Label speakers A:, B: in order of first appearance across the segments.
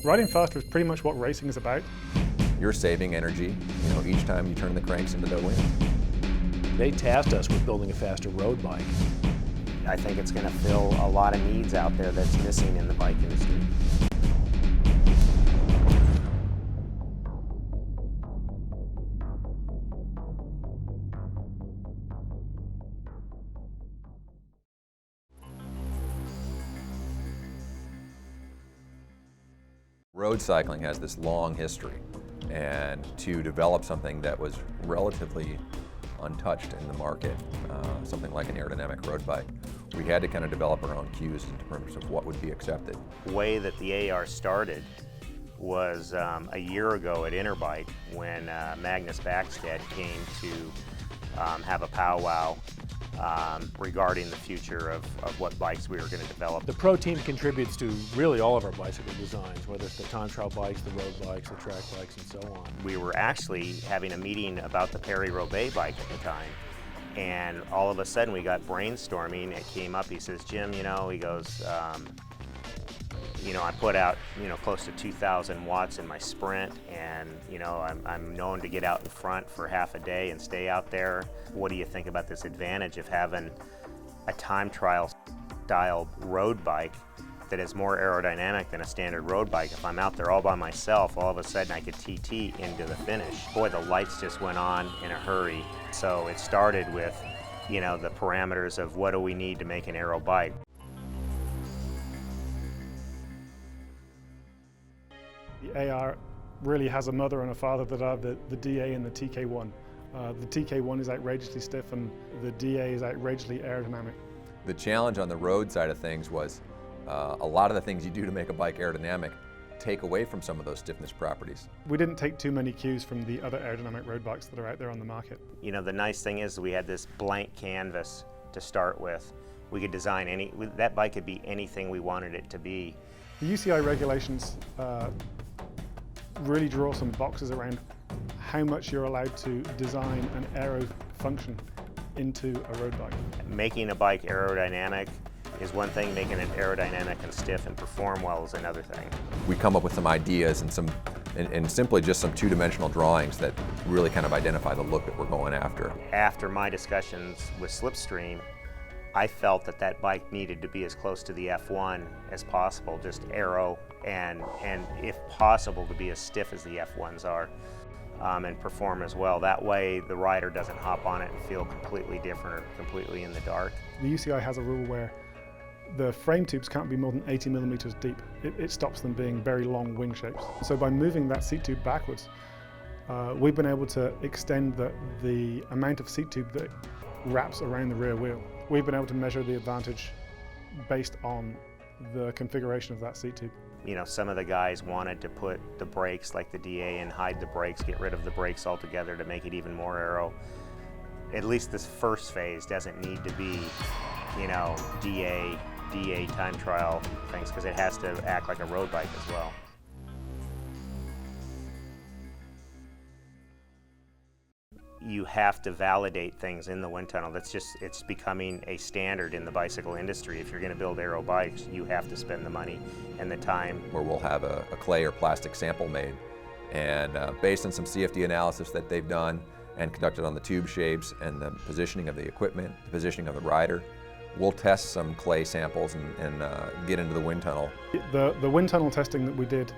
A: Riding faster is pretty much what racing is about.
B: You're saving energy, each time you turn the cranks into the wind.
C: They tasked us with building a faster road bike.
D: I think it's going to fill a lot of needs out there that's missing in the bike industry.
B: Road cycling has this long history, and to develop something that was relatively untouched in the market, something like an aerodynamic road bike, we had to kind of develop our own cues in terms of what would be accepted.
D: The way that the AR started was a year ago at Interbike when Magnus Backstedt came to have a powwow regarding the future of what bikes we were going to develop.
C: The pro team contributes to really all of our bicycle designs, whether it's the time trial bikes, the road bikes, the track bikes, and so on.
D: We were actually having a meeting about the Paris-Roubaix bike at the time, and all of a sudden we got brainstorming. It came up, he says, Jim, he goes, I put out, close to 2,000 watts in my sprint, and, I'm known to get out in front for half a day and stay out there. What do you think about this advantage of having a time trial style road bike that is more aerodynamic than a standard road bike? If I'm out there all by myself, all of a sudden I could TT into the finish. Boy, the lights just went on in a hurry. So it started with, the parameters of what do we need to make an aero bike.
A: The AR really has a mother and a father that are the DA and the TK1. The TK1 is outrageously stiff and the DA is outrageously aerodynamic.
B: The challenge on the road side of things was a lot of the things you do to make a bike aerodynamic take away from some of those stiffness properties.
A: We didn't take too many cues from the other aerodynamic road bikes that are out there on the market.
D: The nice thing is we had this blank canvas to start with. We could design that bike could be anything we wanted it to be.
A: The UCI regulations really draw some boxes around how much you're allowed to design an aero function into a road bike.
D: Making a bike aerodynamic is one thing, making it aerodynamic and stiff and perform well is another thing.
B: We come up with some ideas and simply just some two-dimensional drawings that really kind of identify the look that we're going after.
D: After my discussions with Slipstream, I felt that bike needed to be as close to the F1 as possible, just aero, and if possible to be as stiff as the F1s are, and perform as well. That way the rider doesn't hop on it and feel completely different or completely in the dark.
A: The UCI has a rule where the frame tubes can't be more than 80 millimeters deep. It stops them being very long wing shapes. So by moving that seat tube backwards, we've been able to extend the amount of seat tube that wraps around the rear wheel. We've been able to measure the advantage based on the configuration of that seat tube.
D: Some of the guys wanted to put the brakes like the DA and hide the brakes, get rid of the brakes altogether to make it even more aero. At least this first phase doesn't need to be, DA time trial things, because it has to act like a road bike as well. You have to validate things in the wind tunnel. It's becoming a standard in the bicycle industry. If you're going to build aero bikes, you have to spend the money and the time.
B: Where we'll have a clay or plastic sample made, and based on some CFD analysis that they've done and conducted on the tube shapes and the positioning of the equipment, the positioning of the rider, we'll test some clay samples and get into the wind tunnel.
A: The wind tunnel testing that we did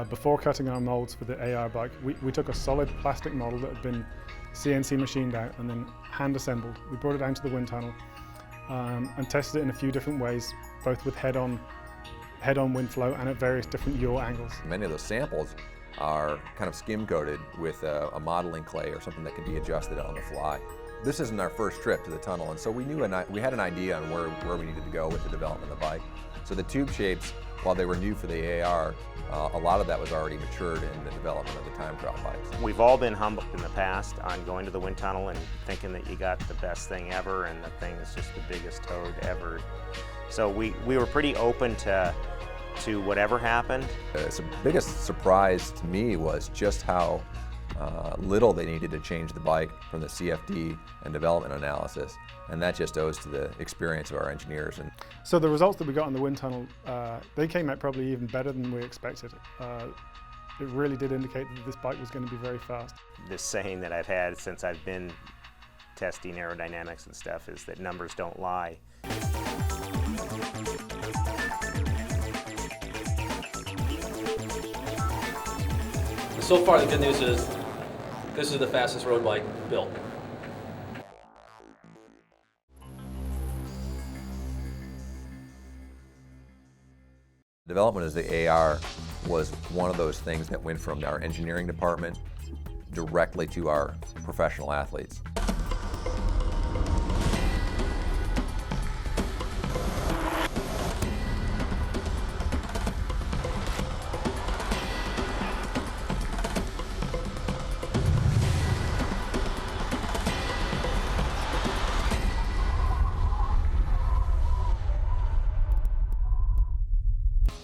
A: before cutting our molds for the AR bike, we took a solid plastic model that had been CNC machined out and then hand assembled. We brought it down to the wind tunnel and tested it in a few different ways, both with head-on wind flow and at various different yaw angles.
B: Many of those samples are kind of skim-coated with a modeling clay or something that can be adjusted on the fly. This isn't our first trip to the tunnel, and so we had an idea on where we needed to go with the development of the bike. So the tube shapes, while they were new for the AR, a lot of that was already matured in the development of the time trial bikes.
D: We've all been humbled in the past on going to the wind tunnel and thinking that you got the best thing ever and the thing is just the biggest toad ever. So we were pretty open to whatever happened.
B: The biggest surprise to me was just how little they needed to change the bike from the CFD and development analysis And that just owes to the experience of our engineers. And
A: So the results that we got in the wind tunnel, they came out probably even better than we expected. It really did indicate that this bike was going to be very fast.
D: This saying that I've had since I've been testing aerodynamics and stuff is that numbers don't lie.
E: So far, the good news is this is the fastest road bike built.
B: development of the AR was one of those things that went from our engineering department directly to our professional athletes.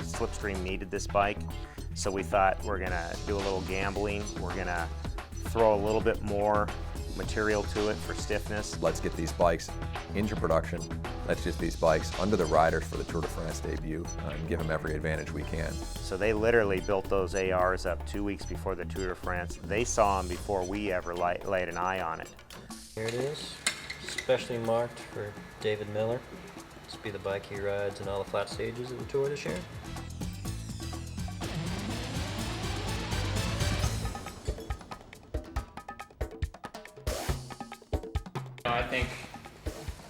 D: Slipstream needed this bike, so we thought we're gonna do a little gambling. We're gonna throw a little bit more material to it for stiffness.
B: Let's get these bikes into production. Let's get these bikes under the riders for the Tour de France debut and give them every advantage we can.
D: So they literally built those ARs up 2 weeks before the Tour de France. They saw them before we ever laid an eye on it.
F: Here it is, specially marked for David Miller. This will be the bike he rides in all the flat stages of the Tour this year.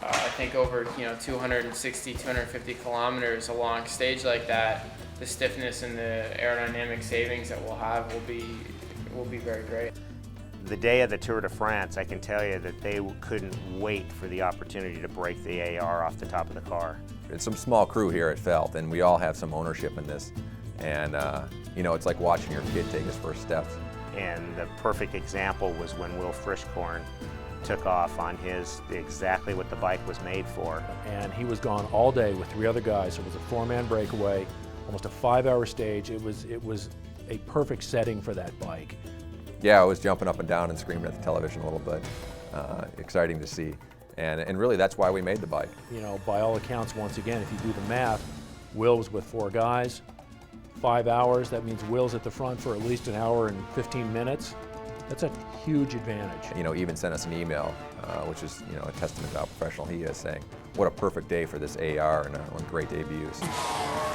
G: I think over 260, 250 kilometers, a long stage like that, the stiffness and the aerodynamic savings that we'll have will be very great.
D: The day of the Tour de France, I can tell you that they couldn't wait for the opportunity to break the AR off the top of the car.
B: It's some small crew here at Felt, and we all have some ownership in this. And it's like watching your kid take his first steps.
D: And the perfect example was when Will Frischkorn took off on exactly what the bike was made for.
C: And he was gone all day with 3 other guys. It was a 4-man breakaway, almost a 5-hour stage. It was a perfect setting for that bike.
B: Yeah, I was jumping up and down and screaming at the television a little bit. Exciting to see. And really that's why we made the bike.
C: By all accounts, once again, if you do the math, Will was with 4 guys, 5 hours. That means Will's at the front for at least an hour and 15 minutes. That's a huge advantage.
B: Even sent us an email, which is a testament to how professional he is, saying, what a perfect day for this AR and one great debuts.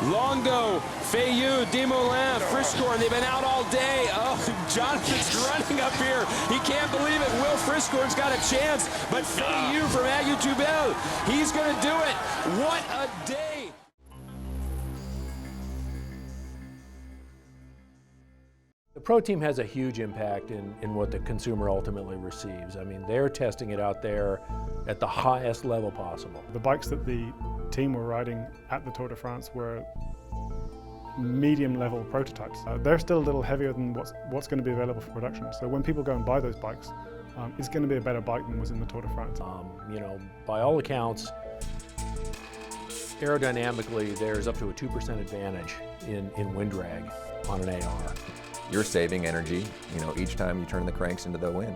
H: Longo, Fayou, Desmoulins, Frischkorn, they've been out all day. Oh, Jonathan's running up here. He can't believe it. Will Frischkorn's got a chance, but Fayou from Agu Toubel, he's going to do it. What a day.
C: The Pro Team has a huge impact in what the consumer ultimately receives. I mean, they're testing it out there at the highest level possible.
A: The bikes that the team were riding at the Tour de France were medium-level prototypes. They're still a little heavier than what's going to be available for production. So when people go and buy those bikes, it's going to be a better bike than was in the Tour de France.
C: By all accounts, aerodynamically, there's up to a 2% advantage in wind drag on an AR.
B: You're saving energy, each time you turn the cranks into the wind.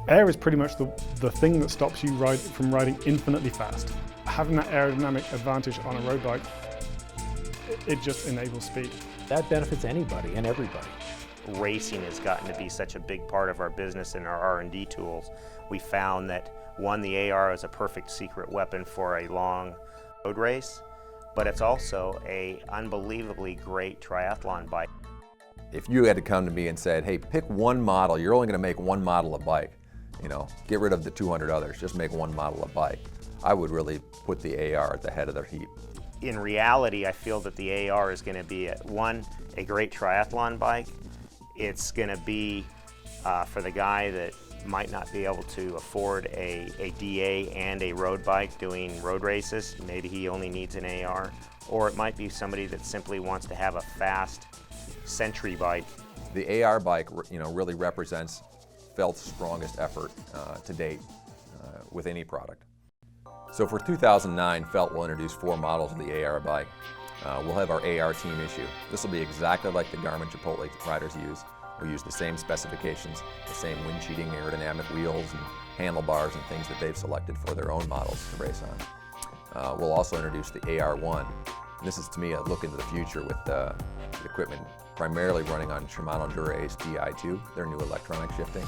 A: Air is pretty much the thing that stops you from riding infinitely fast. Having that aerodynamic advantage on a road bike, it just enables speed.
C: That benefits anybody and everybody.
D: Racing has gotten to be such a big part of our business and our R&D tools. We found that, one, the AR is a perfect secret weapon for a long road race, but it's also an unbelievably great triathlon bike.
B: If you had to come to me and said, hey, pick one model, you're only going to make one model of bike, get rid of the 200 others, just make one model of bike, I would really put the AR at the head of their heap.
D: In reality, I feel that the AR is going to be, a great triathlon bike. It's going to be for the guy that might not be able to afford a DA and a road bike doing road races. Maybe he only needs an AR. Or it might be somebody that simply wants to have a fast century bike.
B: The AR bike, really represents Felt's strongest effort to date with any product. So for 2009, Felt will introduce 4 models of the AR bike. We'll have our AR team issue. This will be exactly like the Garmin Chipotle riders use. We use the same specifications, the same wind cheating, aerodynamic wheels and handlebars and things that they've selected for their own models to race on. We'll also introduce the AR1. And this is, to me, a look into the future with the equipment primarily running on Shimano Dura-Ace Di2, their new electronic shifting.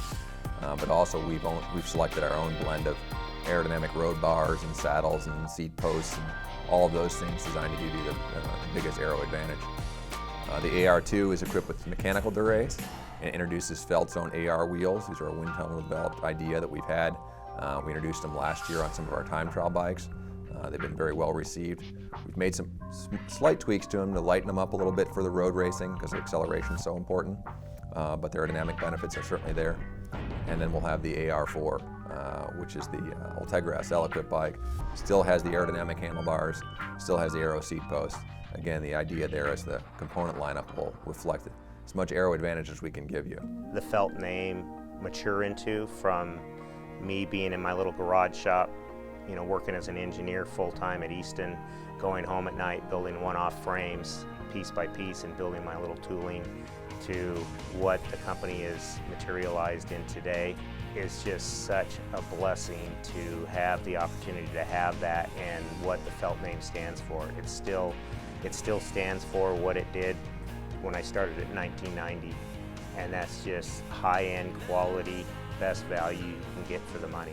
B: But also we've selected our own blend of aerodynamic road bars and saddles and seat posts and all of those things designed to give you the biggest aero advantage. The AR2 is equipped with mechanical Dura-Ace and introduces felt zone AR wheels. These are a wind tunnel developed idea that we've had. We introduced them last year on some of our time trial bikes. They've been very well received. We've made some slight tweaks to them to lighten them up a little bit for the road racing because the acceleration is so important, but the aerodynamic benefits are certainly there. And then we'll have the AR4, which is the Ultegra SL equipped bike. Still has the aerodynamic handlebars, still has the aero seat post. Again, the idea there is the component lineup will reflect as much aero advantage as we can give you.
D: The felt name mature into from me being in my little garage shop, you know, working as an engineer full-time at Easton, going home at night, building one-off frames piece by piece and building my little tooling, to what the company is materialized in today is just such a blessing to have the opportunity to have that and what the felt name stands for. It still stands for what it did when I started in 1990, and that's just high-end quality, best value you can get for the money.